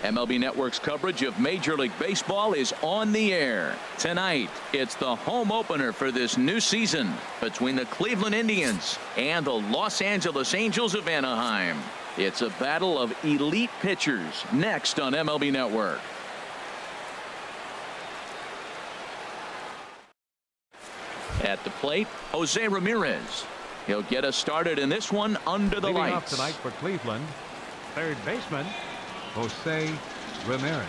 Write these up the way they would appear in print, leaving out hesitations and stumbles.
MLB Network's coverage of Major League Baseball is on the air. Tonight, it's the home opener for this new season between the Cleveland Indians and the Los Angeles Angels of Anaheim. It's a battle of elite pitchers next on MLB Network. At the plate, Jose Ramirez. He'll get us started in this one under the lights. Leading off tonight for Cleveland, third baseman, Jose Ramirez.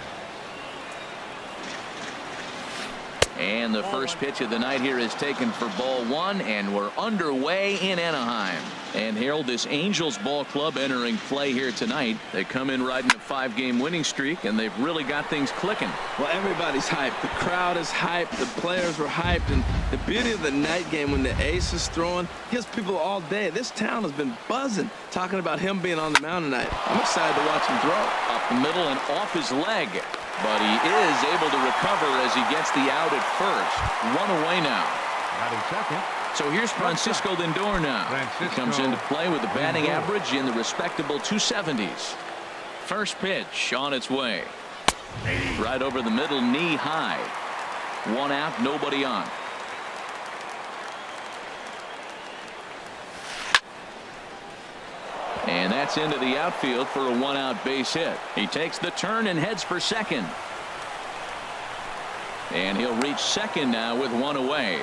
And the first pitch of the night here is taken for ball one, and we're underway in Anaheim. And Harold, this Angels ball club entering play here tonight. They come in riding a 5-game winning streak, and they've really got things clicking. Well, everybody's hyped. The crowd is hyped. The players were hyped. And the beauty of the night game when the ace is throwing gives people all day. This town has been buzzing talking about him being on the mound tonight. I'm excited to watch him throw. Up the middle and off his leg. But he is able to recover as he gets the out at first. One away now. Batting second. So here's Francisco Lindor now. He comes into play with a batting average in the respectable 270s. First pitch on its way. Right over the middle, knee high. One out, nobody on. And that's into the outfield for a one-out base hit. He takes the turn and heads for second. And he'll reach second now with one away.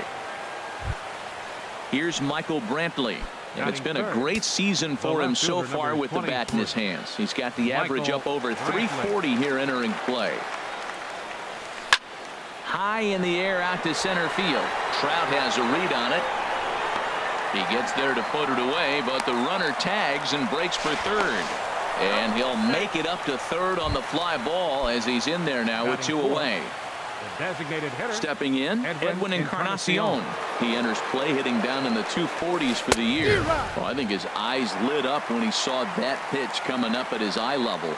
Here's Michael Brantley. And it's been a great season for him so far with the bat in his hands. He's got the average up over 340 here entering play. High in the air out to center field. Trout has a read on it. He gets there to put it away, but the runner tags and breaks for third. And he'll make it up to third on the fly ball as he's in there now with two away. Designated hitter. Stepping in, Edwin Encarnacion. He enters play hitting down in the 240s for the year. Well, I think his eyes lit up when he saw that pitch coming up at his eye level.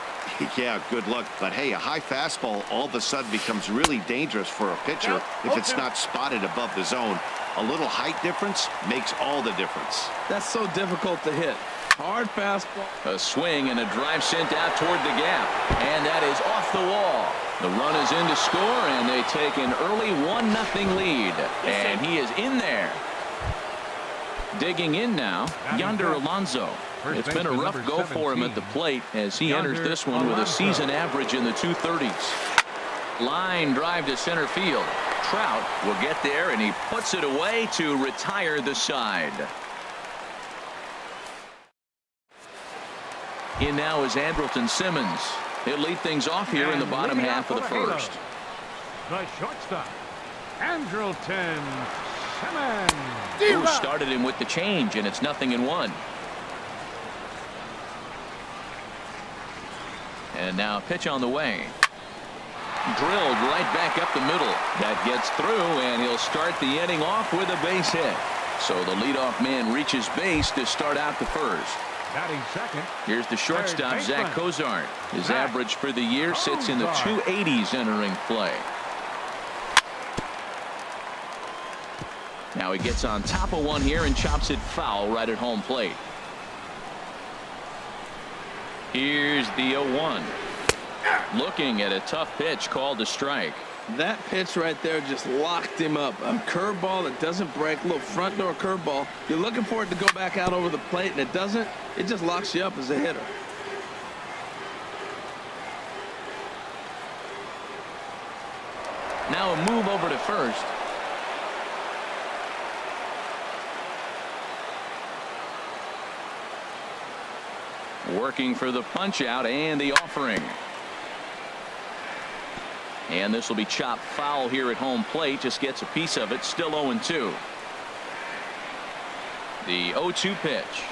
Yeah, good luck. But hey, a high fastball all of a sudden becomes really dangerous for a pitcher if it's not spotted above the zone. A little height difference makes all the difference. That's so difficult to hit. Hard fastball. A swing and a drive sent out toward the gap. And that is off the wall. The run is in to score, and they take an early 1-0 lead. And he is in there. Digging in now, Yonder Alonso. It's been a rough go for him at the plate as he enters this one with a season average in the 230s. Line drive to center field. Trout will get there, and he puts it away to retire the side. In now is Andrelton Simmons. He'll lead things off here in the bottom half of the first. The shortstop, Andrelton Simmons. Who started him with the change, and it's 0-1. And now a pitch on the way. Drilled right back up the middle. That gets through, and he'll start the inning off with a base hit. So the leadoff man reaches base to start out the first. Batting second. Here's the shortstop, Zach Cozart. His average for the year sits in the 280s entering play. Now he gets on top of one here and chops it foul right at home plate. Here's the 0-1. Looking at a tough pitch called a strike. That pitch right there just locked him up. A curveball that doesn't break, a little front door curveball. You're looking for it to go back out over the plate, and it doesn't. It just locks you up as a hitter. Now a move over to first. Working for the punch out and the offering. And this will be chopped foul here at home plate. Just gets a piece of it. Still 0-2. The 0-2 pitch.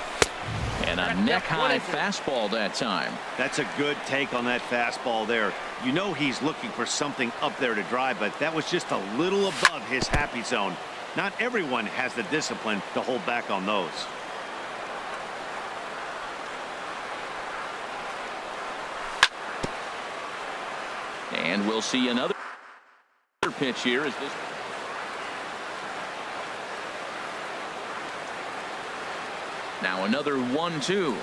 And a neck-high fastball that time. That's a good take on that fastball there. You know he's looking for something up there to drive, but that was just a little above his happy zone. Not everyone has the discipline to hold back on those. And we'll see another pitch here as this. Now another 1-2.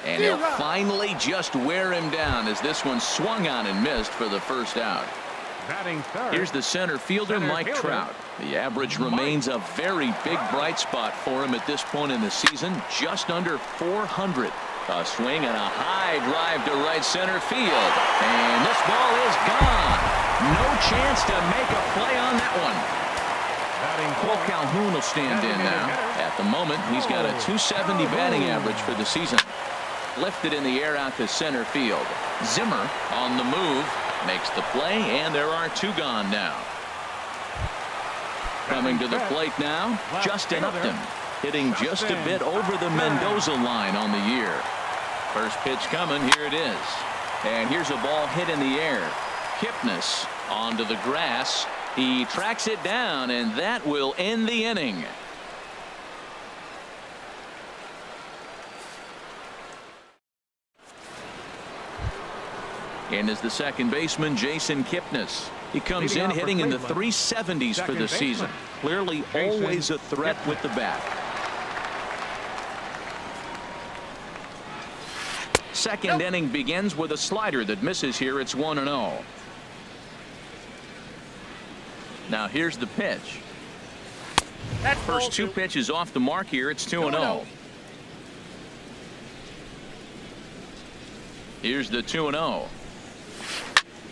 And he'll finally just wear him down as this one swung on and missed for the first out. Batting third. Here's the center fielder, Mike Trout. The average remains a very big bright spot for him at this point in the season, just under 400. A swing and a high drive to right center field. And this ball is gone. No chance to make a play on that one. Cole Calhoun will stand in now. At the moment, he's got a .270 batting average for the season. Lifted in the air out to center field. Zimmer on the move. Makes the play, and there are two gone now. Coming to the plate now, Justin Upton. Hitting just a bit over the Mendoza line on the year. First pitch coming, here it is. And here's a ball hit in the air. Kipnis onto the grass. He tracks it down, and that will end the inning. And is the second baseman, Jason Kipnis. He comes in hitting in the 370s for the season. Clearly always a threat with the bat. Second inning begins with a slider that misses here. It's 1-0. Now here's the pitch. First two pitches off the mark here. It's 2-0. Here's the 2-0.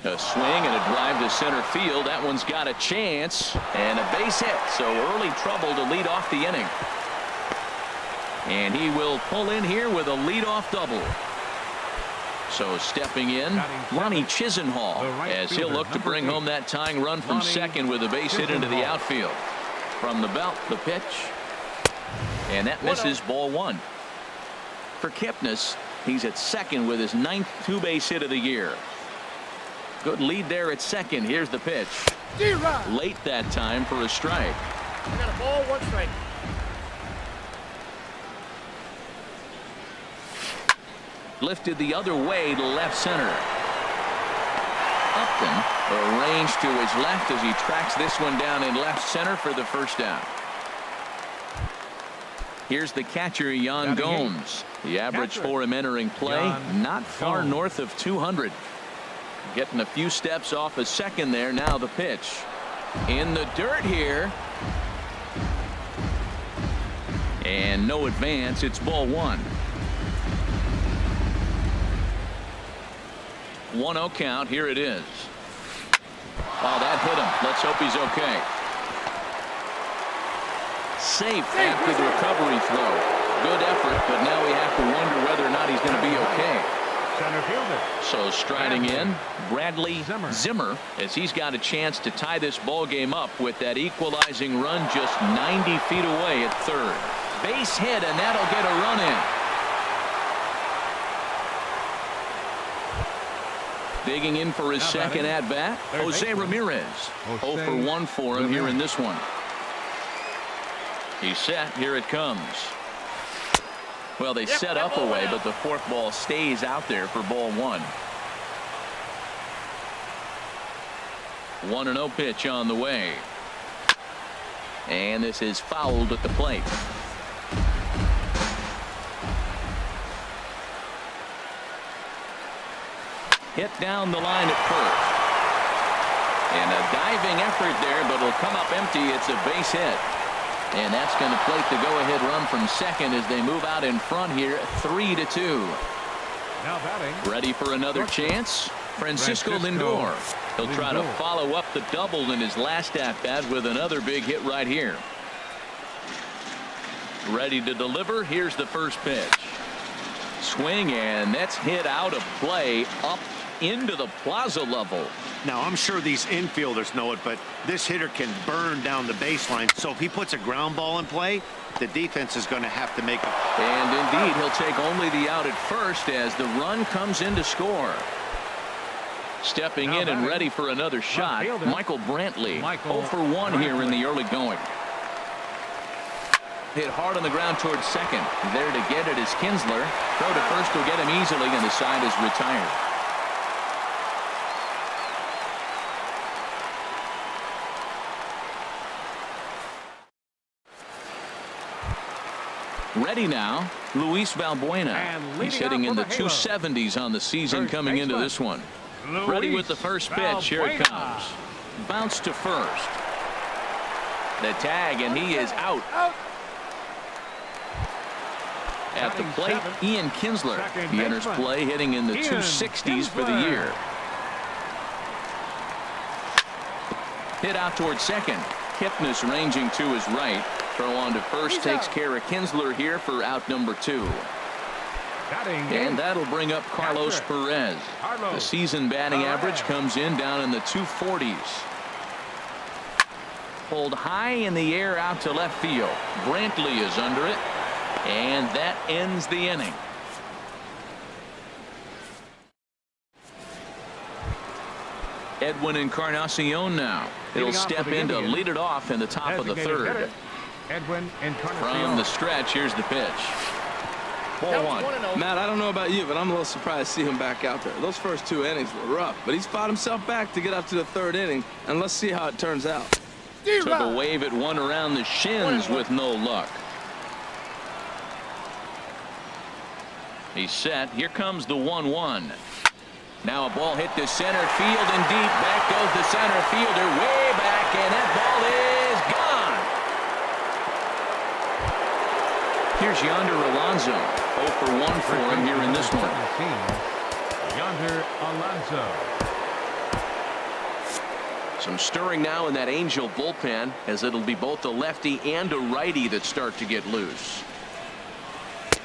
A swing and a drive to center field. That one's got a chance and a base hit. So early trouble to lead off the inning. And he will pull in here with a leadoff double. So stepping in, Lonnie Chisenhall, as he'll look to bring home that tying run from second with a base hit into the outfield. From the belt, the pitch. And that misses, ball one. For Kipnis, he's at second with his 9th two-base hit of the year. Good lead there at second. Here's the pitch. Late that time for a strike. I got a ball, 1 strike. Lifted the other way to left center. Upton arranged to his left as he tracks this one down in left center for the first down. Here's the catcher, Yan Gomes. The average for him entering play, not far north of 200. Getting a few steps off a second there. Now the pitch. In the dirt here. And no advance. It's ball one. 1-0 count. Here it is. Oh, that hit him. Let's hope he's okay. Safe after the recovery throw. Good effort, but now we have to wonder whether or not he's going to be okay. Center fielder. So striding in, Bradley Zimmer, as he's got a chance to tie this ball game up with that equalizing run just 90 feet away at third. Base hit, and that'll get a run in. Digging in for his second at bat, Jose Ramirez. 0 for 1 for him here in this one. He's set. Here it comes. Well, they set up away, but the fourth ball stays out there for ball one. 1-0 pitch on the way. And this is fouled at the plate. Hit down the line at first. And a diving effort there, but it'll come up empty. It's a base hit. And that's going to plate the go-ahead run from second as they move out in front here, 3-2. Now batting. Ready for another chance? Francisco Lindor. He'll try to follow up the double in his last at-bat with another big hit right here. Ready to deliver. Here's the first pitch. Swing, and that's hit out of play up into the plaza level. Now, I'm sure these infielders know it, but this hitter can burn down the baseline. So if he puts a ground ball in play, the defense is going to have to make it. And indeed, he'll take only the out at first as the run comes in to score. Stepping in and ready for another shot, Michael Brantley. 0 for 1 here in the early going. Hit hard on the ground towards second. There to get it is Kinsler. Throw to first will get him easily, and the side is retired. Ready now, Luis Valbuena. And He's leading hitting off in the for the Halo. 270s on the season First coming into baseman, this one. Luis Ready with the first pitch. Here it Valbuena. comes. Bounce to first. The tag, and he is out. At the Batting plate, seventh, Ian Kinsler. second He enters baseman, play hitting in the Ian 260s for the Kinsler. year. Hit out towards second. Kipnis ranging to his right. Throw on to first takes care of Kinsler here for out number 2. Batting And eighth, that'll bring up Carlos catcher, Perez. Carlos The season batting Perez. average comes in down in the 240s. Pulled high in the air out to left field. Brantley is under it. And that ends the inning. Edwin Encarnacion now. He'll Leading off step for the in to Indians. lead it off in the top of the designated third. hitter, Edwin Encarnacion. From the stretch, here's the pitch. Ball Now one. it's 1-0. Matt, I don't know about you, but I'm a little surprised to see him back out there. Those first 2 innings were rough, but he's fought himself back to get up to the 3rd inning, and let's see how it turns out. Took a wave at one around the shins with no luck. He's set. Here comes the 1-1. Now a ball hit to center field and deep. Back goes the center fielder way back, and that ball is gone. Here's Yonder Alonso. 0 for 1 for him here in this one. 17, Yonder Alonso. Some stirring now in that Angel bullpen, as it'll be both a lefty and a righty that start to get loose.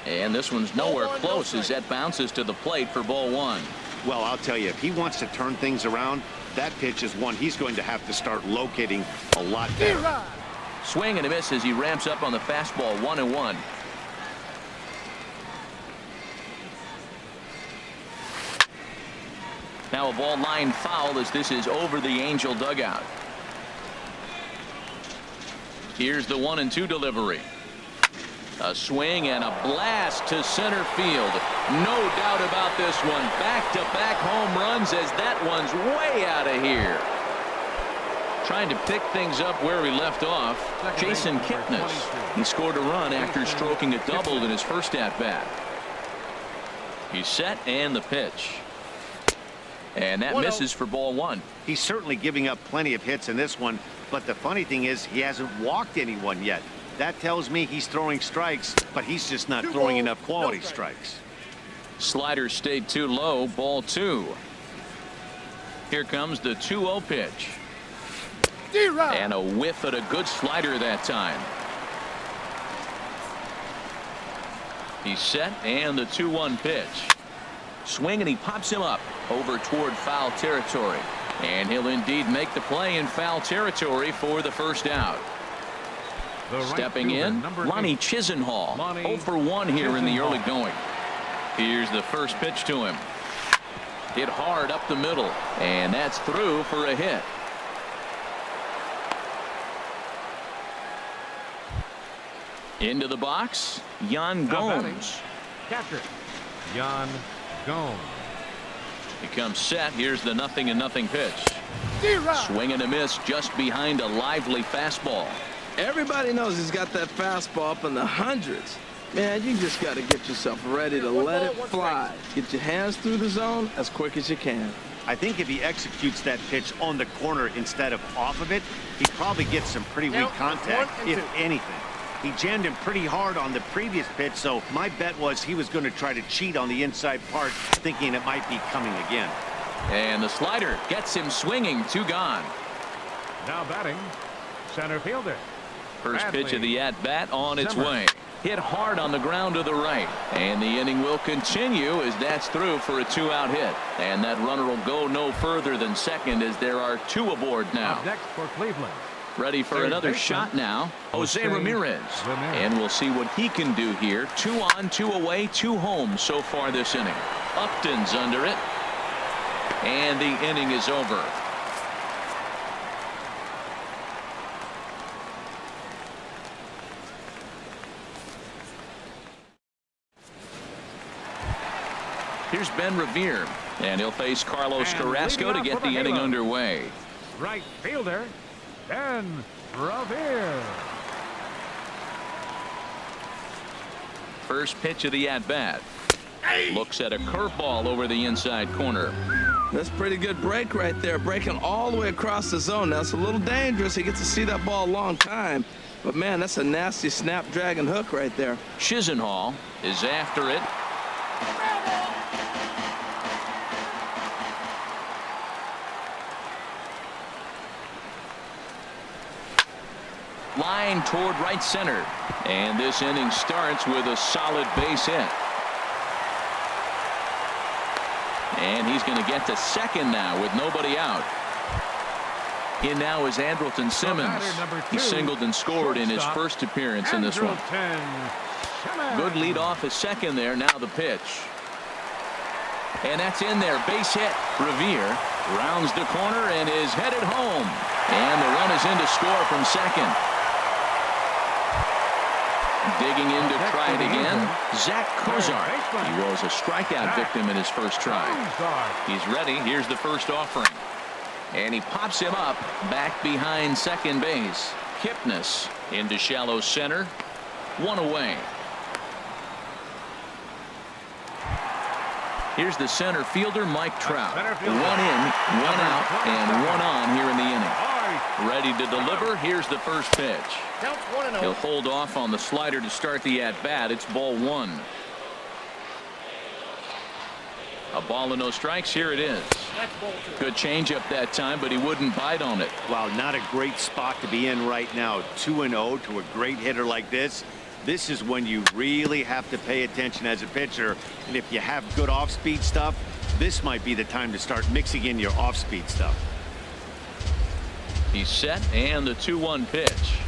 And this one's nowhere close as that bounces to the plate for ball 1. Well, I'll tell you, if he wants to turn things around, that pitch is one he's going to have to start locating a lot better. Swing and a miss as he ramps up on the fastball. 1-1. Now a ball line foul as this is over the Angel dugout. Here's the 1-2 delivery. A swing and a blast to center field. No doubt about this one. Back-to-back home runs as that one's way out of here. Trying to pick things up where he left off. Jason Kipnis. He scored a run after stroking a double in his first at-bat. He's set and the pitch. And that misses for ball 1. He's certainly giving up plenty of hits in this one, but the funny thing is he hasn't walked anyone yet. That tells me he's throwing strikes, but he's just not throwing enough quality strikes. Slider stayed too low. Ball 2. Here comes the 2-0 pitch. And a whiff at a good slider that time. He's set and the 2-1 pitch. Swing and he pops him up over toward foul territory. And he'll indeed make the play in foul territory for the first out. Stepping in, Lonnie Chisenhall. 0 for 1 here in the early going. Here's the first pitch to him. Hit hard up the middle, and that's through for a hit. Into the box, Yan Gomes. Catcher, Yan Gomes. He comes set. Here's the 0-0 pitch. Swing and a miss just behind a lively fastball. Everybody knows he's got that fastball up in the hundreds. Man, you just got to get yourself ready to let it fly. Get your hands through the zone as quick as you can. I think if he executes that pitch on the corner instead of off of it, he probably gets some pretty weak contact, if anything. He jammed him pretty hard on the previous pitch, so my bet was he was going to try to cheat on the inside part, thinking it might be coming again. And the slider gets him swinging. 2 gone. Now batting, center fielder. First Bradley pitch of the at-bat on its Zimmer. way. Hit hard on the ground to the right. And the inning will continue as that's through for a 2-out hit. And that runner will go no further than second as there are 2 aboard now. Up next for Cleveland. Ready for Third another baseman, shot now. Jose Ramirez. Ramirez. And we'll see what he can do here. 2 on, 2 away, 2 home so far this inning. Upton's under it. And the inning is over. Here's Ben Revere, and he'll face Carlos And Carrasco leading to off get for the the inning Halo. underway. Right fielder, Ben Revere. First pitch of the at-bat. Looks at a curveball over the inside corner. That's a pretty good break right there, breaking all the way across the zone. Now, it's a little dangerous. He gets to see that ball a long time. But, man, that's a nasty snapdragon hook right there. Chisenhall is after it. Line toward right center. And this inning starts with a solid base hit. And he's going to get to second now with nobody out. In now is Andrelton Simmons. He singled and scored in his first appearance in this one. Good lead off at second there. Now the pitch. And that's in there. Base hit. Revere rounds the corner and is headed home. And the run is in to score from second. Digging in to try it again, Zach Kozar. He was a strikeout victim in his first try. He's ready. Here's the first offering. And he pops him up back behind second base. Kipnis into shallow center. One away. Here's the center fielder, Mike Trout. One in, one out, and one on here in the inning. Ready to deliver. Here's the first pitch. He'll hold off on the slider to start the at-bat. It's ball one. A ball and no strikes. Here it is. Good changeup that time, but he wouldn't bite on it. Wow, not a great spot to be in right now. 2-0 to a great hitter like this. This is when you really have to pay attention as a pitcher. And if you have good off-speed stuff, this might be the time to start mixing in your off-speed stuff. He's set, and the 2-1 pitch.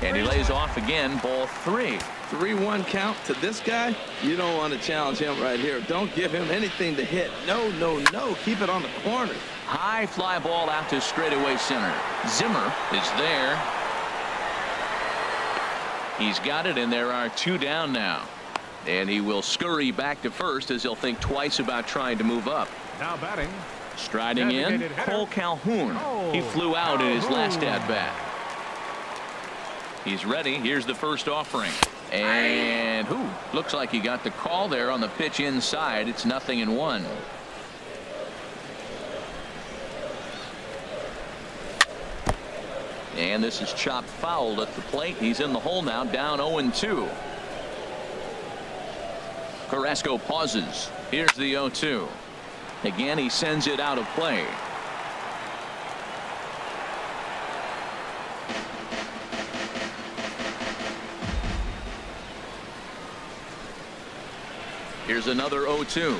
And he lays off again. Ball three. 3-1 count to this guy. You don't want to challenge him right here. Don't give him anything to hit. No, no, no. Keep it on the corner. High fly ball out to straightaway center. Zimmer is there. He's got it, and there are two down now. And he will scurry back to first as he'll think twice about trying to move up. Now batting. Striding in, Cole Calhoun. He flew out in his last at-bat. He's ready. Here's the first offering. And looks like he got the call there on the pitch inside. It's 0-1. And this is chopped foul at the plate. He's in the hole now, down 0-2. Carrasco pauses. Here's the 0-2. Again, he sends it out of play. Here's another 0-2.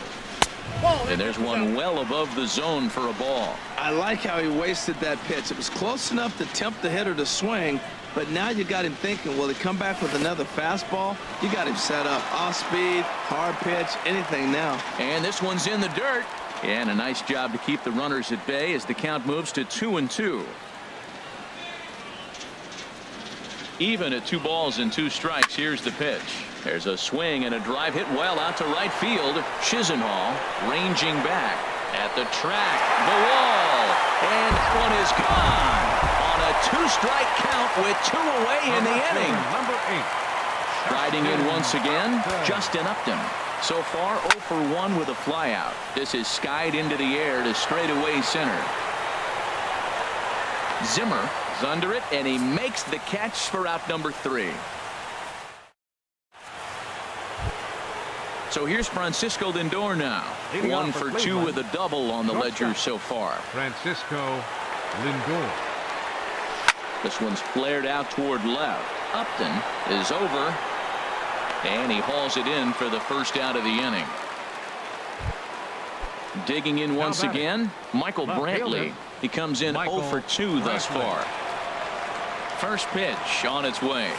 And there's one well above the zone for a ball. I like how he wasted that pitch. It was close enough to tempt the hitter to swing, but now you got him thinking, will he come back with another fastball? You got him set up. Off speed, hard pitch, anything now. And this one's in the dirt. And a nice job to keep the runners at bay as the count moves to 2-2. Even at 2 balls and 2 strikes. Here's the pitch. There's a swing and a drive hit well out to right field. Chisenhall ranging back at the track. The wall. And that one is gone on a 2-strike count with 2 away in the inning. Number 8. Striding in once again, Justin Upton. So far 0 for 1 with a flyout. This is skied into the air to straightaway center. Zimmer is under it, and he makes the catch for out number 3. So here's Francisco Lindor now. 1 for 2 with a double on the ledger so far. Francisco Lindor. This one's flared out toward left. Upton is over. And he hauls it in for the first out of the inning. Digging in once again, Michael Brantley. He comes in 0 for 2 thus far. First pitch on its way.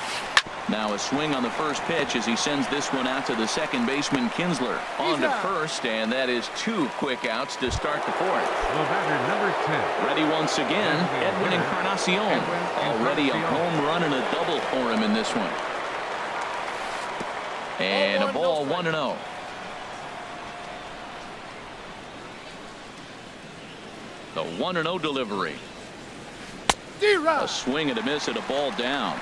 Now a swing on the first pitch as he sends this one out to the second baseman Kinsler. On to first, and that is 2 quick outs to start the 4th. The batter, number 10. Ready once again, Edwin Encarnacion. Already a home run and a double for him in this one. And a ball 1-0. The 1-0 delivery. A swing and a miss at a ball down.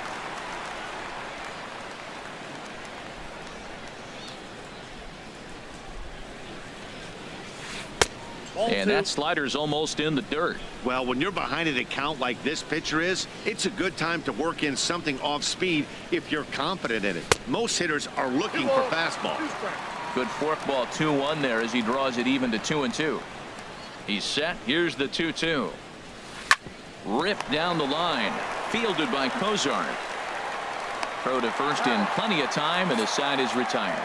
And that slider's almost in the dirt. Well, when you're behind an account like this pitcher is, it's a good time to work in something off speed if you're confident in it. Most hitters are looking for fastball. Good forkball 2-1 there as he draws it even to 2-2. He's set. Here's the 2-2. Ripped down the line. Fielded by Kozar. Throw to first in plenty of time, and the side is retired.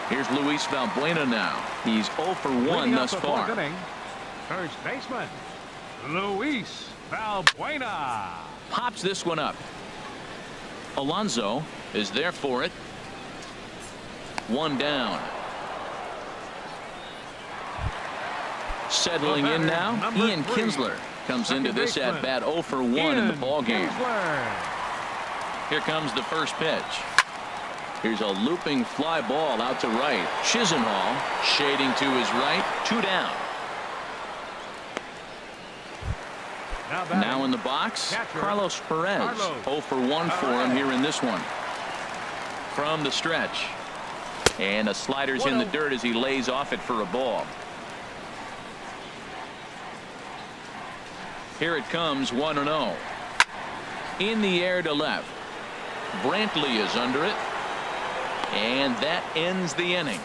Here's Luis Valbuena now. He's 0 for 1 thus far. First baseman, Luis Valbuena. Pops this one up. Alonso is there for it. One down. Settling in now, Ian Kinsler comes into this at bat 0 for 1 in the ball game. Here comes the first pitch. Here's a looping fly ball out to right. Chisenhall shading to his right. 2 down. Now in the box, Carlos Perez. 0 for 1 for him here in this one. From the stretch. And the slider's in the dirt as he lays off it for a ball. Here it comes, 1-0. In the air to left. Brantley is under it. And that ends the inning.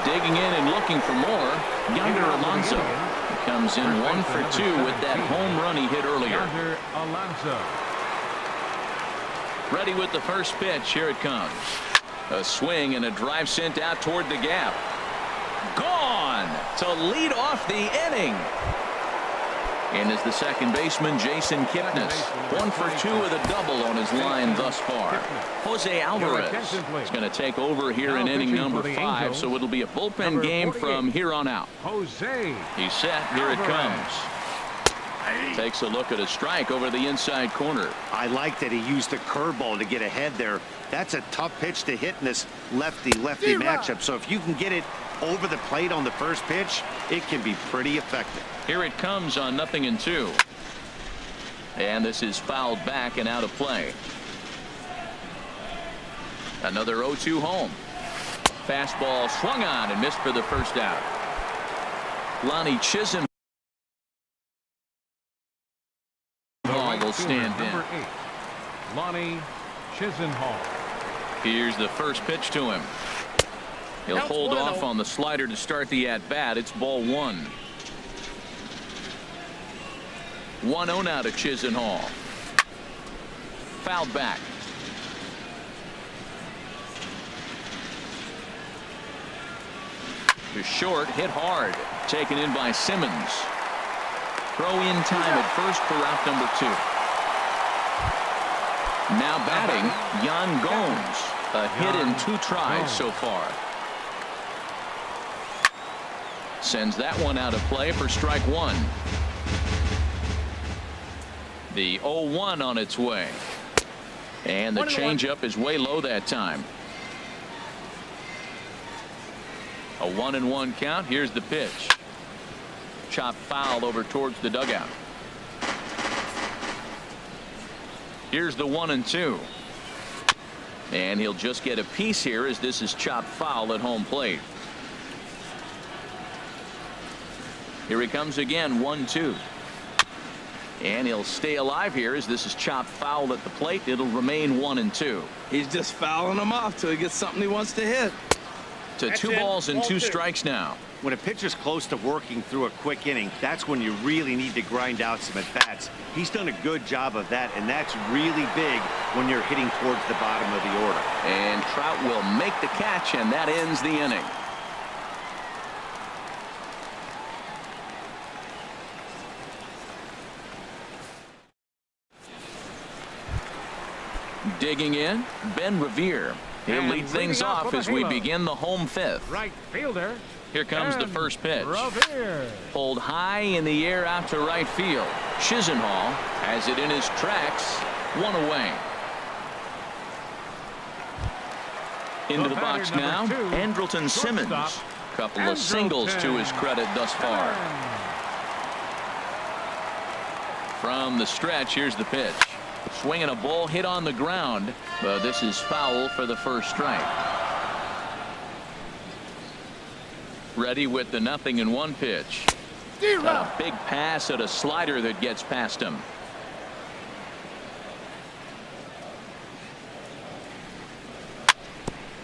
Digging in and looking for more, Yonder Alonso. He comes in 1 for 2 with that home run he hit earlier. Yonder Alonso. Ready with the first pitch. Here it comes. A swing and a drive sent out toward the gap. Gone to lead off the inning. And is the second baseman, Jason Kipnis. 1 for 2 with a double on his line thus far. Jose Alvarez is going to take over here in inning number 5, so it'll be a bullpen game from here on out. Jose. He's set. Here it comes. Takes a look at a strike over the inside corner. I like that he used the curveball to get ahead there. That's a tough pitch to hit in this lefty-lefty matchup. So if you can get it over the plate on the first pitch, it can be pretty effective. Here it comes on 0-2. And this is fouled back and out of play. Another 0-2 home. Fastball swung on and missed for the first out. Lonnie Chisholm will stand in. 8, Lonnie Chisenhall. Here's the first pitch to him. He'll hold off on the slider to start the at-bat. It's ball 1. 1-0 now to Chisenhall. Fouled back. To short, hit hard. Taken in by Simmons. Throw in time at first for out number 2. Now batting, Yan Gomes. A hit in 2 tries so far. Sends that one out of play for strike 1. The 0-1 on its way. And the changeup is way low that time. A 1-1 count. Here's the pitch. Chop foul over towards the dugout. Here's the 1-2. And he'll just get a piece here as this is chopped foul at home plate. Here he comes again, 1-2. And he'll stay alive here as this is chopped foul at the plate. It'll remain 1-2. He's just fouling them off till he gets something he wants to hit. To 2 balls and 2 strikes now. When a pitcher's close to working through a quick inning, that's when you really need to grind out some at-bats. He's done a good job of that, and that's really big when you're hitting towards the bottom of the order. And Trout will make the catch, and that ends the inning. Digging in, Ben Revere. He'll lead things off as we begin the home 5th. Right fielder. Here comes the first pitch. Revere. Pulled high in the air out to right field. Chisenhall has it in his tracks. 1 away. Into the box now, Andrelton Simmons. Couple of singles to his credit thus far. From the stretch, here's the pitch. Swinging a ball hit on the ground, but this is foul for the first strike. Ready with the 0-1 pitch. A big pass at a slider that gets past him.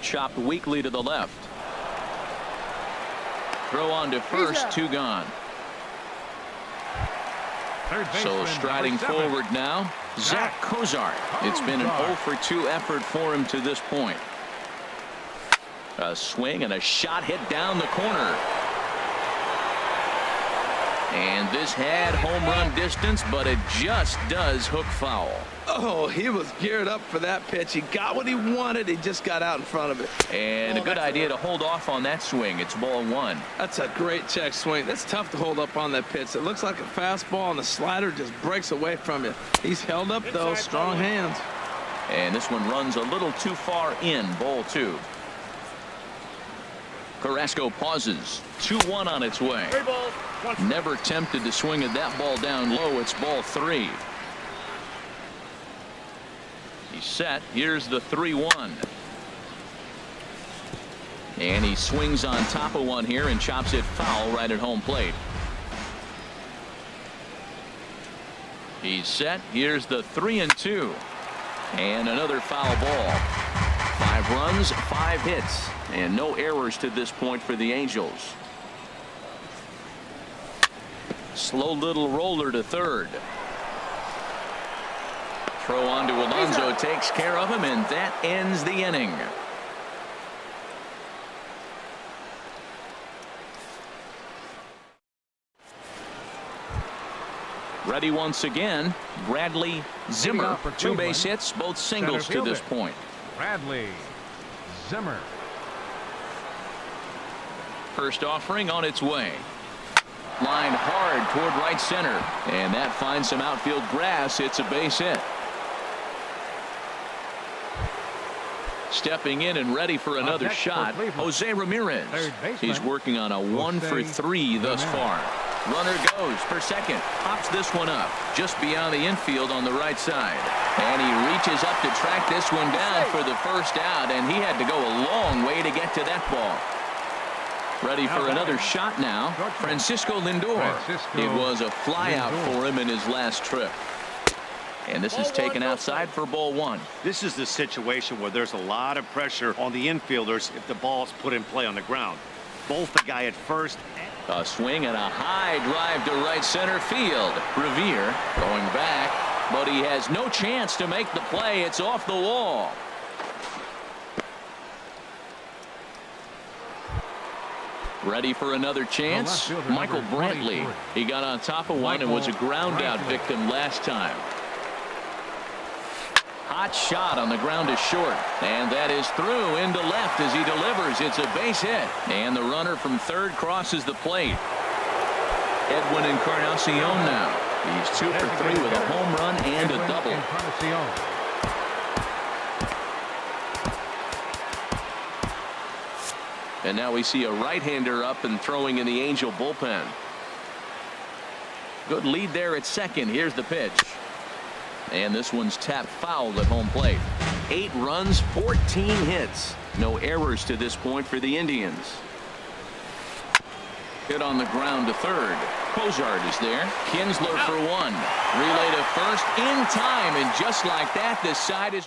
Chopped weakly to the left. Throw on to first, 2 gone. So striding forward now, Zach Cozart. It's been an 0 for 2 effort for him to this point. A swing and a shot hit down the corner. And this had home run distance, but it just does hook foul. Oh, he was geared up for that pitch. He got what he wanted. He just got out in front of it. And a good idea to hold off on that swing. It's ball 1. That's a great check swing. That's tough to hold up on that pitch. It looks like a fastball, and the slider just breaks away from you. He's held up, though. Strong hands. And this one runs a little too far in. Ball 2. Carrasco pauses. 2-1 on its way. Never tempted to swing at that ball down low. It's ball 3. He's set. Here's the 3-1. And he swings on top of one here and chops it foul right at home plate. He's set. Here's the 3-2. And another foul ball. 5 runs, 5 hits, and no errors to this point for the Angels. Slow little roller to third. Throw on to Alonso, takes care of him, and that ends the inning. Ready once again, Bradley Zimmer. 2 base hits, both singles to this point. Bradley Zimmer. First offering on its way. Line hard toward right center, and that finds some outfield grass. It's a base hit. Stepping in and ready for another shot, Jose Ramirez. He's working on a 1 for 3 thus far. Runner goes for second. Pops this one up just beyond the infield on the right side. And he reaches up to track this one down for the first out, and he had to go a long way to get to that ball. Ready for another shot now, Francisco Lindor. It was a flyout for him in his last trip. And this is taken outside for ball 1. This is the situation where there's a lot of pressure on the infielders if the ball's put in play on the ground. Both the guy at first. A swing and a high drive to right center field. Revere going back, but he has no chance to make the play. It's off the wall. Ready for another chance? Michael Brantley. He got on top of one and was a ground out victim last time. Hot shot on the ground is short, and that is through into left as he delivers. It's a base hit, and the runner from third crosses the plate. Edwin Encarnacion now. He's 2 for 3 with a home run and a double. And now we see a right-hander up and throwing in the Angel bullpen. Good lead there at second. Here's the pitch. And this one's tapped foul at home plate. 8 runs, 14 hits. No errors to this point for the Indians. Hit on the ground to third. Cozart is there. Kinsler for 1. Relay to first in time, and just like that, this side is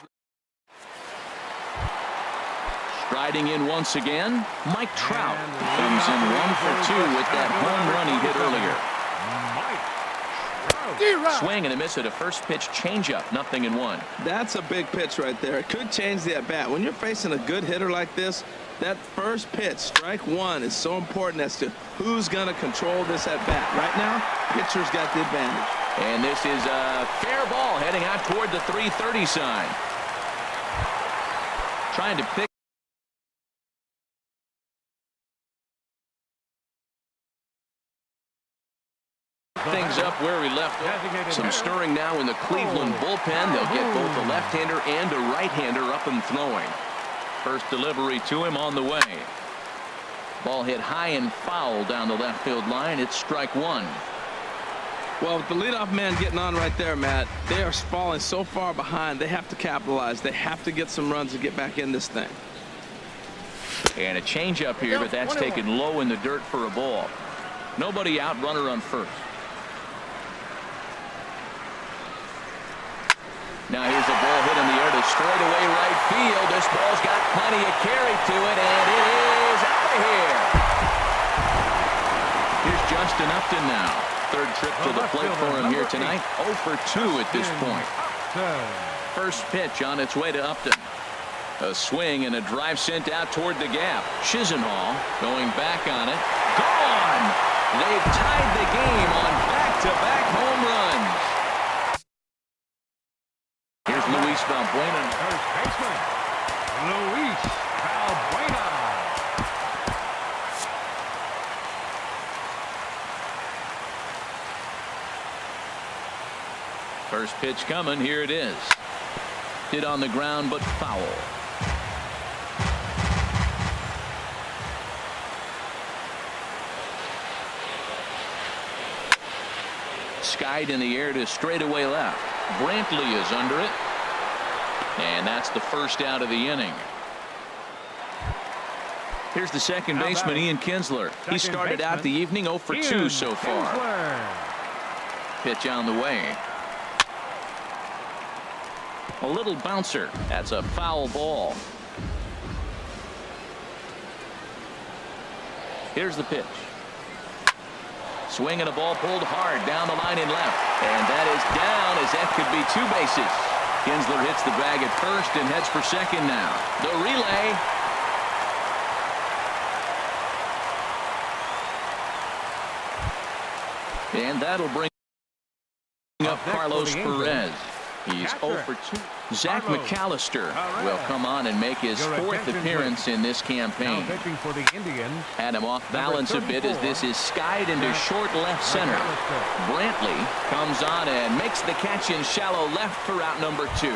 striding in once again. Mike Trout comes in 1 for 2 with that home run he hit earlier. Swing and a miss at a first pitch changeup. 0-1. That's a big pitch right there. It could change the at bat. When you're facing a good hitter like this, that first pitch, strike 1, is so important as to who's going to control this at bat. Right now, pitcher's got the advantage. And this is a fair ball heading out toward the 330 sign. Trying to pick things up where he left off. Some stirring now in the Cleveland bullpen. They'll get both a left-hander and a right-hander up and throwing. First delivery to him on the way. Ball hit high and foul down the left field line. It's strike one. Well, with the leadoff man getting on right there, Matt, they are falling so far behind. They have to capitalize. They have to get some runs to get back in this thing. And a changeup here, but that's taken low in the dirt for a ball. Nobody out, runner on first. Now here's a ball hit in the air to straightaway right field. This ball's got plenty of carry to it, and it is out of here. Here's Justin Upton now. Third trip to the plate for him here tonight. 0 for 2 at this point. First pitch on its way to Upton. A swing and a drive sent out toward the gap. Chisenhall going back on it. Gone! They've tied the game on back-to-back home runs. Here's Luis Valbuena. First baseman, Luis Valbuena. First pitch coming. Here it is. Hit on the ground, but foul. Skied in the air to straightaway left. Brantley is under it. And that's the first out of the inning. Here's the second baseman, Ian Kinsler. He started out the evening 0 for 2 so far. Pitch on the way. A little bouncer. That's a foul ball. Here's the pitch. Swing and a ball pulled hard down the line and left. And that is down as that could be 2 bases. Kinsler hits the bag at first and heads for second now. The relay. And that'll bring up Carlos Perez. He's 0 for 2. Zach McAllister will come on and make his 4th appearance in this campaign. For the Indians, Had him off balance a bit as this is skied into short left center. Brantley comes on and makes the catch in shallow left for out number 2.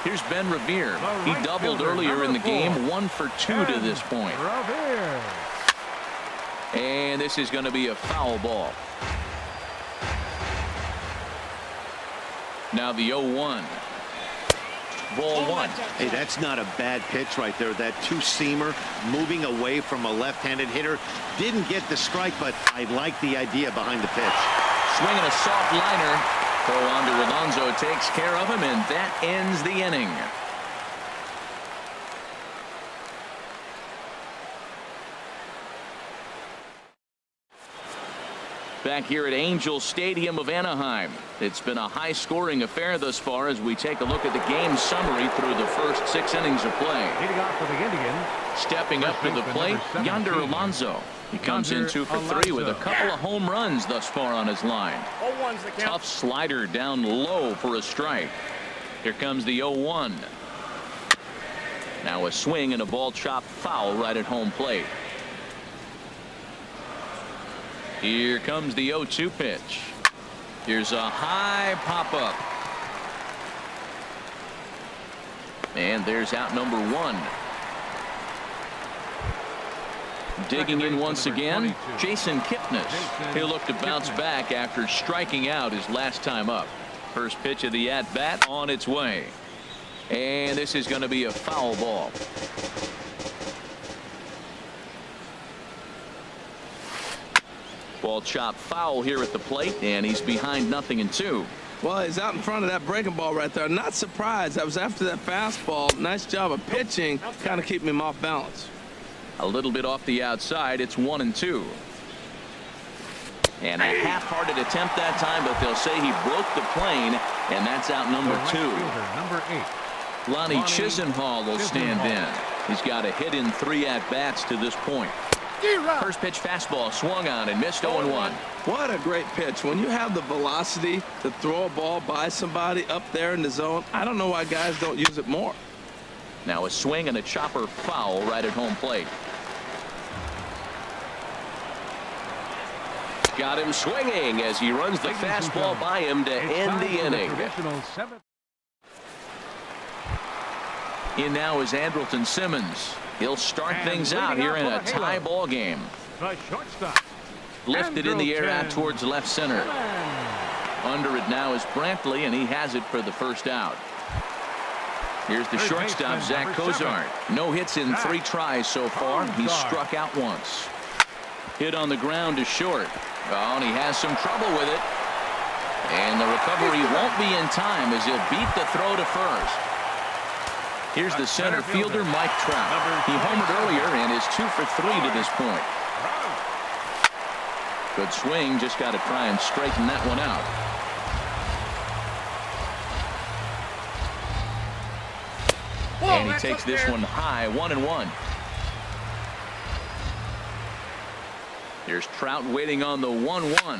Here's Ben Revere. He doubled earlier in the game. 1 for 2 to this point. And this is going to be a foul ball. Now the 0-1. Ball 1. Hey, that's not a bad pitch right there. That two-seamer moving away from a left-handed hitter. Didn't get the strike, but I like the idea behind the pitch. Swinging a soft liner. Throw on to Alonso takes care of him, and that ends the inning. Back here at Angel Stadium of Anaheim. It's been a high-scoring affair thus far as we take a look at the game summary through the first 6 innings of play. Leading off for the Indians. Stepping up to the plate, Yonder Alonso. He comes in 2 for 3 with a couple of home runs thus far on his line. 0-1's the count. Tough slider down low for a strike. Here comes the 0-1. Now a swing and a ball chopped foul right at home plate. Here comes the 0-2 pitch. Here's a high pop-up. And there's out number 1. Digging in once again, Jason Kipnis. He'll look to bounce back after striking out his last time up. First pitch of the at-bat on its way. And this is going to be a foul ball. Ball chopped foul here at the plate, and he's behind 0-2. Well, he's out in front of that breaking ball right there. Not surprised. That was after that fastball. Nice job of pitching, kind of keeping him off balance. A little bit off the outside. It's 1-2. And a half-hearted attempt that time, but they'll say he broke the plane, and that's out number 2. Number 8. Lonnie Chisenhall will stand in. He's got a hit in 3 at-bats to this point. First pitch fastball swung on and missed 0-1. What a great pitch. When you have the velocity to throw a ball by somebody up there in the zone, I don't know why guys don't use it more. Now a swing and a chopper foul right at home plate. Got him swinging as he runs the fastball by him to end the inning. In now is Andrelton Simmons. He'll start things out here in a tie ball game. The shortstop. Lifted in the air out Andrelton towards left center. Under it now is Brantley, and he has it for the first out. Here's the shortstop, Zach Cozart. No hits in 3 tries so far. He's struck out once. Hit on the ground to short. Oh, and he has some trouble with it. And the recovery won't be in time as he'll beat the throw to first. Here's the center fielder, Mike Trout. He homered earlier and is 2 for 3 to this point. Good swing, just got to try and straighten that one out. And he takes this one high, 1-1. Here's Trout waiting on the 1-1.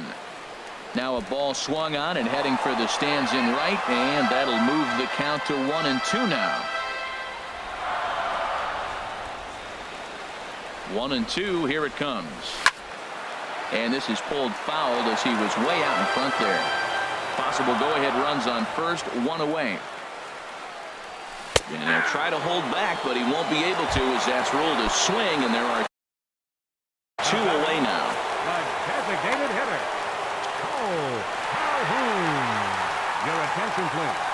Now a ball swung on and heading for the stands in right, and that'll move the count to 1-2 now. 1-2, here it comes. And this is pulled foul as he was way out in front there. Possible go-ahead runs on first, 1 away. And he'll try to hold back, but he won't be able to as that's ruled a swing, and there are 2 away now. The designated hitter, Cole Calhoun. Your attention, please.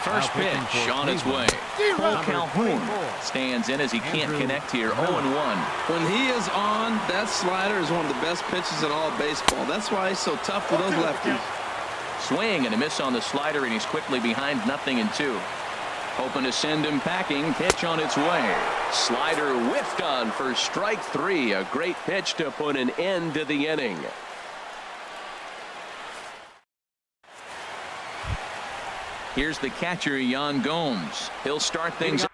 First pitch on its way. Cole Calhoun stands in as he can't connect here. 0-1. When he is on, that slider is one of the best pitches in all of baseball. That's why he's so tough with those lefties. Swing and a miss on the slider, and he's quickly behind 0-2. Hoping to send him packing. Pitch on its way. Slider whiffed on for strike 3. A great pitch to put an end to the inning. Here's the catcher, Yan Gomes. He'll start things.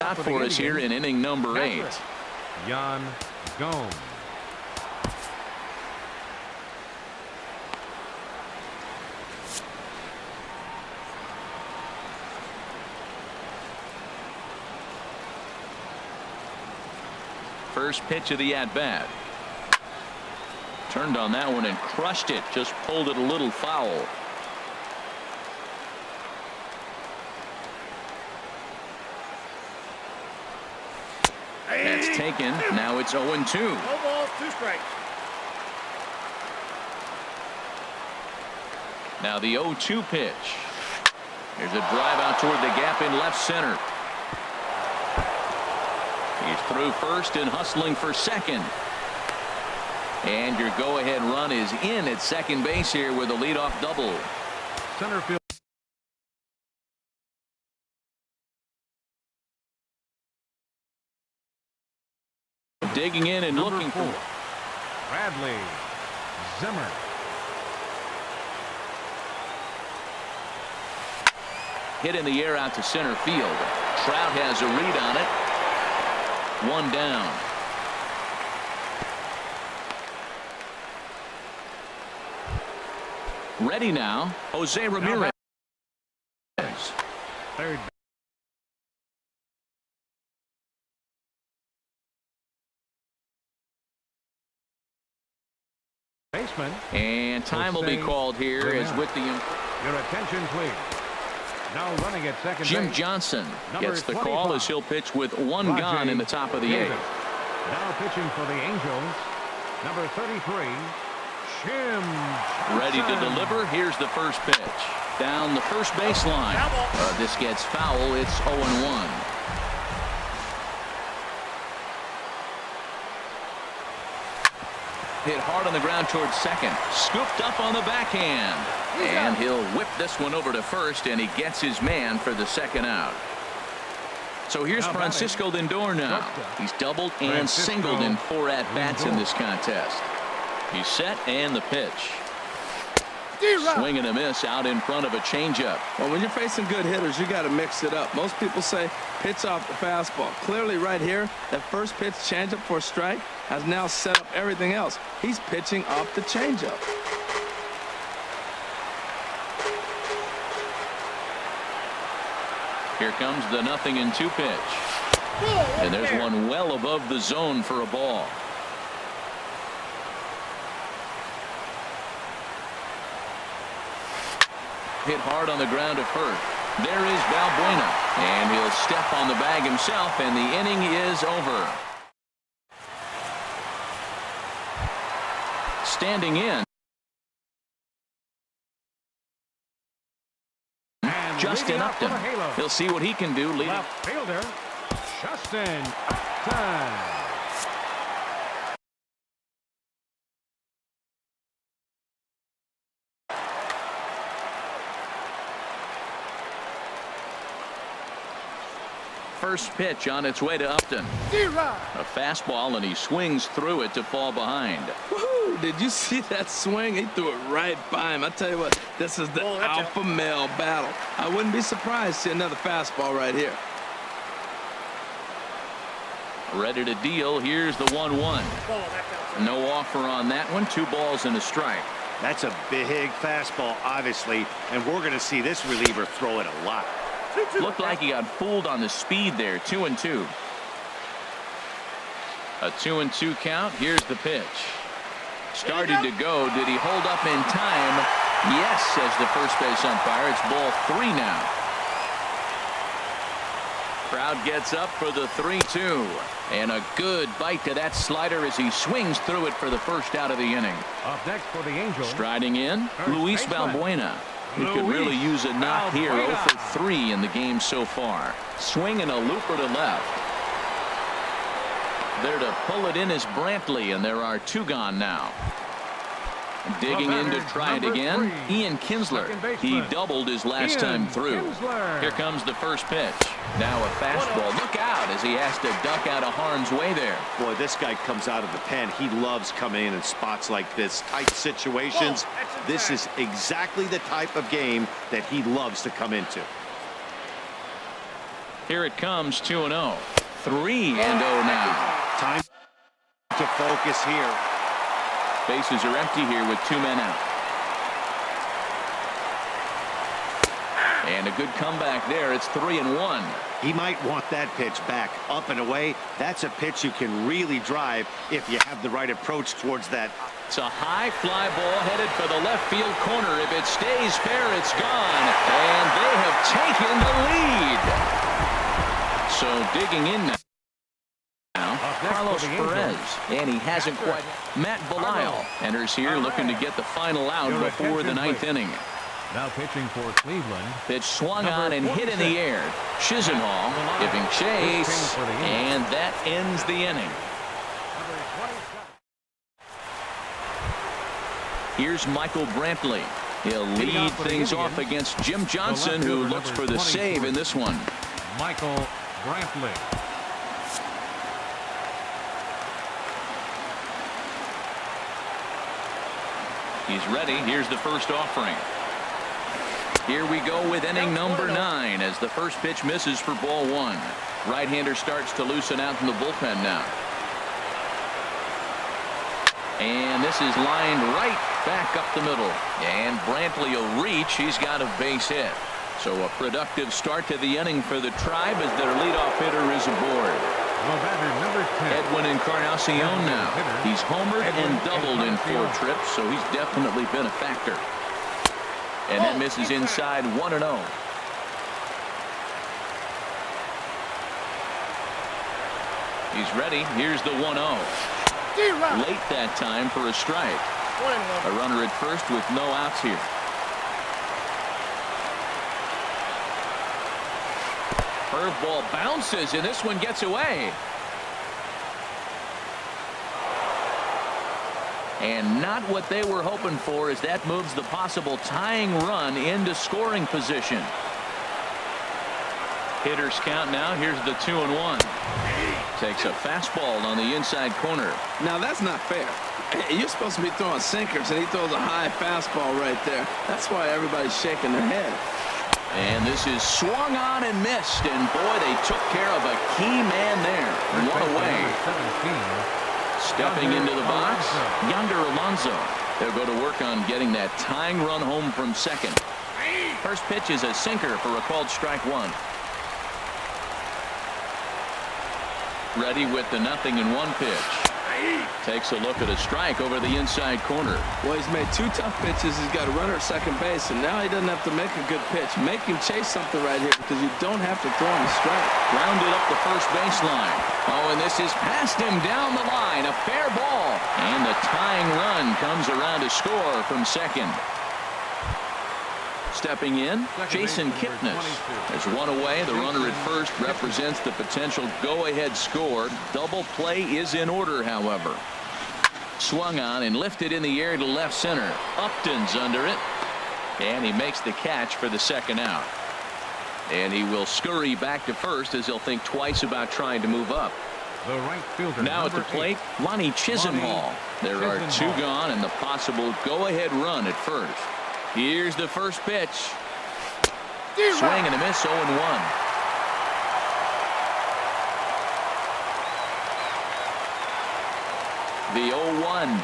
Out for us here in inning number 8. Yan Gomes. First pitch of the at-bat. Turned on that one and crushed it. Just pulled it a little foul. That's taken. Now it's 0-2. No balls, 2 strikes. Now the 0-2 pitch. There's a drive out toward the gap in left center. He's through first and hustling for second. And your go-ahead run is in at second base here with a leadoff double. Center field. Digging in and looking for Bradley Zimmer. hit in the air out to center field. Trout has a read on it. 1 down. Ready now, Jose Ramirez. Third. Baseman. And time will be called here as with the. Your attention, please. Now running at second Jim base. Johnson Number gets the 25. call as he'll pitch with one gone in the top of the Davis. eighth. Now pitching for the Angels, number 33, Jim Johnson. Ready to deliver. Here's the first pitch. Down the first baseline. This gets foul. It's 0-1. Hit hard on the ground towards second. Scooped up on the backhand. And he'll whip this one over to first, and he gets his man for the second out. So here's Francisco Lindor now. He's doubled and singled in 4 at-bats in this contest. He's set, and the pitch. Swing and a miss out in front of a changeup. Well, when you're facing good hitters, you got to mix it up. Most people say pitch off the fastball. Clearly right here, that first pitch changeup for a strike has now set up everything else. He's pitching off the changeup. Here comes the 0-2 pitch. And there's one well above the zone for a ball. Hit hard on the ground to first. There is Valbuena, and he'll step on the bag himself, and the inning is over. Standing in, Justin Upton. He'll see what he can do. Left fielder, Justin Upton. First pitch on its way to Upton. A fastball, and he swings through it to fall behind. Woohoo! Did you see that swing? He threw it right by him. I tell you what, this is the alpha male battle. I wouldn't be surprised to see another fastball right here. Ready to deal. Here's the 1-1. No offer on that one. 2 balls and a strike. That's a big fastball, obviously, and we're going to see this reliever throw it a lot. Looked like he got fooled on the speed there. 2-2. A 2-2 count. Here's the pitch. Started to go. Did he hold up in time? Yes, says the first base umpire. It's ball 3 now. Crowd gets up for the 3-2. And a good bite to that slider as he swings through it for the first out of the inning. Up next for the Angels. Striding in, Luis Valbuena. He could really use a knock here. 0 for 3 in the game so far. Swinging a looper to left. There to pull it in is Brantley, and there are 2 gone now. Digging in to try it again, Ian Kinsler. He doubled his last time through. Here comes the first pitch. Now a fastball. Look out as he has to duck out of harm's way there. Boy, this guy comes out of the pen. He loves coming in spots like this, tight situations. This is exactly the type of game that he loves to come into. Here it comes, 2-0. 3-0 now. Time to focus here. Bases are empty here with 2 men out. And a good comeback there. It's 3-1. He might want that pitch back, up and away. That's a pitch you can really drive if you have the right approach towards that. It's a high fly ball headed for the left field corner. If it stays fair, it's gone. And they have taken the lead. So digging in now, Carlos Perez. And he hasn't quite. Matt Belisle enters here looking to get the final out before the 9th inning. Now pitching for Cleveland. Pitch swung on and hit in the air. Chisenhall giving chase, and that ends the inning. Here's Michael Brantley. He'll lead things off against Jim Johnson, who looks for the save in this one. Michael Brantley. He's ready. Here's the first offering. Here we go with inning number 9 as the first pitch misses for ball 1. Right-hander starts to loosen out in the bullpen now. And this is lined right back up the middle. And Brantley will reach. He's got a base hit. So a productive start to the inning for the Tribe as their leadoff hitter is aboard. Number 10. Edwin Encarnacion now. He's homered and doubled in 4 trips, so he's definitely been a factor. And that misses inside 1-0. He's ready. Here's the 1-0. Late that time for a strike. A runner at first with no outs here. Curveball bounces, and this one gets away. And not what they were hoping for, as that moves the possible tying run into scoring position. Hitters count now. Here's the 2-1. Takes a fastball on the inside corner. Now that's not fair. You're supposed to be throwing sinkers, and he throws a high fastball right there. That's why everybody's shaking their head. And this is swung on and missed, and boy, they took care of a key man there. One away. Stepping into the box, Yonder Alonso. They'll go to work on getting that tying run home from second. First pitch is a sinker for a called strike one. Ready with the 0-1 pitch. Takes a look at a strike over the inside corner. Well, he's made 2 tough pitches. He's got a runner at second base, and now he doesn't have to make a good pitch. Make him chase something right here, because you don't have to throw him a strike. Grounded up the first baseline. Oh, and this is past him down the line. A fair ball. And the tying run comes around to score from second. Stepping in, Jason Kipnis. There's one away. The runner at first represents the potential go-ahead score. Double play is in order, however. Swung on and lifted in the air to left center. Upton's under it. And he makes the catch for the second out. And he will scurry back to first, as he'll think twice about trying to move up. The right fielder, now at the plate, Lonnie Chisenhall. There are 2 gone and the possible go-ahead run at first. Here's the first pitch. Swing and a miss, 0-1. The 0-1.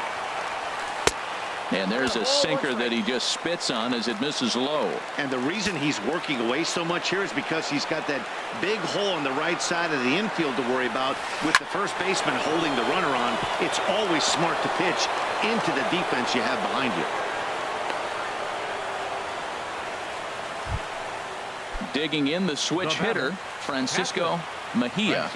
And there's a sinker that he just spits on as it misses low. And the reason he's working away so much here is because he's got that big hole on the right side of the infield to worry about. With the first baseman holding the runner on, it's always smart to pitch into the defense you have behind you. Digging in the switch hitter, Francisco Mejia.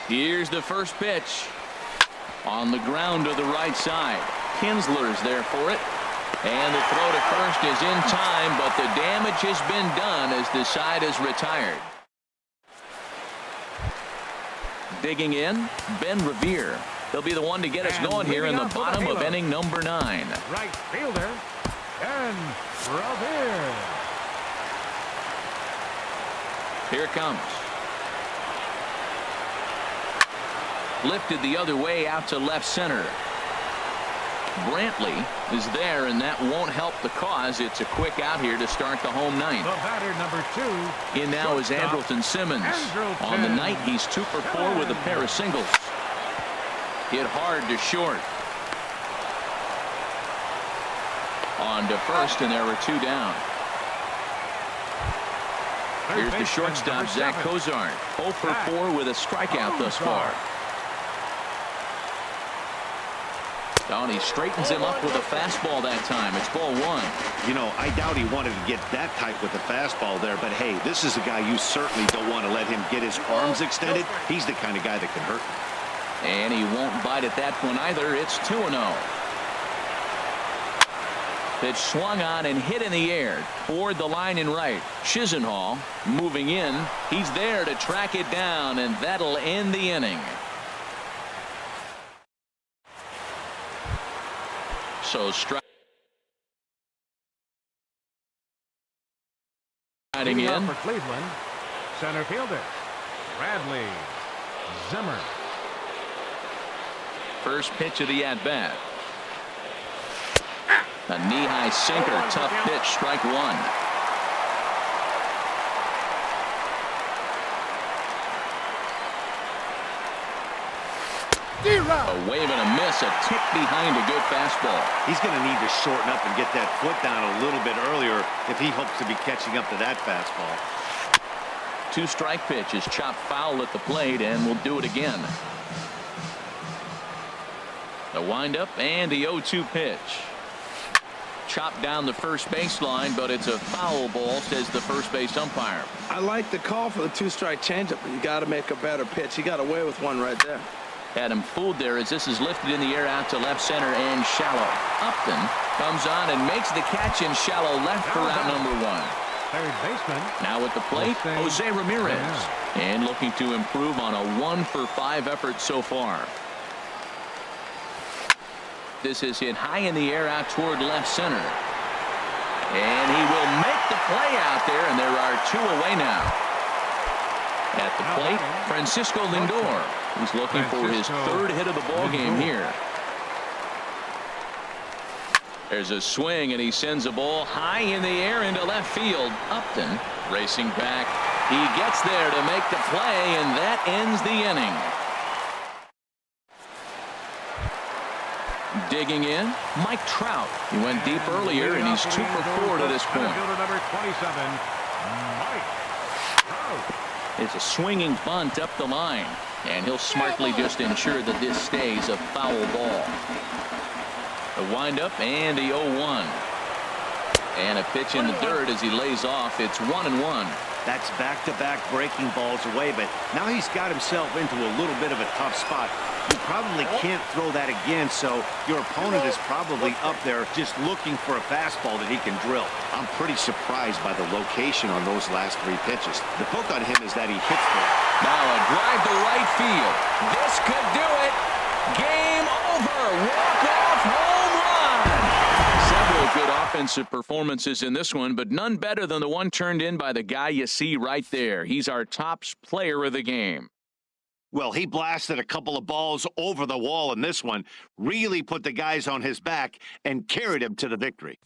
Here's the first pitch. On the ground to the right side. Kinsler's there for it. And the throw to first is in time, but the damage has been done as the side is retired. Digging in, Ben Revere. He'll be the one to get us going here in the bottom of inning number 9. Right fielder, Ben Revere. Here it comes. Lifted the other way out to left center. Brantley is there, and that won't help the cause. It's a quick out here to start the home ninth. The batter, number 2. In now is Andrelton Simmons. On the night, he's 2 for 4 with a pair of singles. Hit hard to short. On to first, and there were 2 down. Here's the shortstop, Zach Cozart. 0 for 4 with a strikeout thus far. Oh, and he straightens him up with a fastball that time. It's ball 1. You know, I doubt he wanted to get that tight with the fastball there, but hey, this is a guy you certainly don't want to let him get his arms extended. He's the kind of guy that can hurt you. And he won't bite at that one either. It's 2-0. Pitch swung on and hit in the air toward the line and right. Chisenhall moving in. He's there to track it down, and that'll end the inning. So striking in for Cleveland, center fielder Bradley Zimmer. First pitch of the at-bat. A knee-high sinker, tough pitch, strike 1. A wave and a miss, a tick behind a good fastball. He's going to need to shorten up and get that foot down a little bit earlier if he hopes to be catching up to that fastball. 2 strike pitches, chopped foul at the plate, and we'll do it again. The windup and the 0-2 pitch. chopped down the first baseline, but it's a foul ball, says the first base umpire. I like the call for the two-strike changeup, but you got to make a better pitch. He got away with one right there. Had him fooled there as this is lifted in the air out to left center and shallow. Upton comes on and makes the catch in shallow left for out number 1. Third baseman. Now at the plate, Jose Ramirez. And looking to improve on a 1-for-5 effort so far. This is hit high in the air out toward left center. And he will make the play out there, and there are 2 away now. At the plate, Francisco Lindor. He's looking for his 3rd hit of the ball game here. There's a swing, and he sends a ball high in the air into left field. Upton racing back. He gets there to make the play, and that ends the inning. Digging in, Mike Trout. He went deep earlier, and he's 2 for 4 to this point. Number 27, Mike Trout. It's a swinging bunt up the line, and he'll smartly just ensure that this stays a foul ball. The windup and the 0-1. And a pitch in the dirt as he lays off. It's 1-1. That's back-to-back breaking balls away, but now he's got himself into a little bit of a tough spot. You probably can't throw that again, so your opponent is probably up there just looking for a fastball that he can drill. I'm pretty surprised by the location on those last 3 pitches. The hook on him is that he hits the... Now a drive to right field. This could do it. Game over. Walk-off home run. Several good offensive performances in this one, but none better than the one turned in by the guy you see right there. He's our top player of the game. Well, he blasted a couple of balls over the wall in this one, really put the guys on his back and carried him to the victory.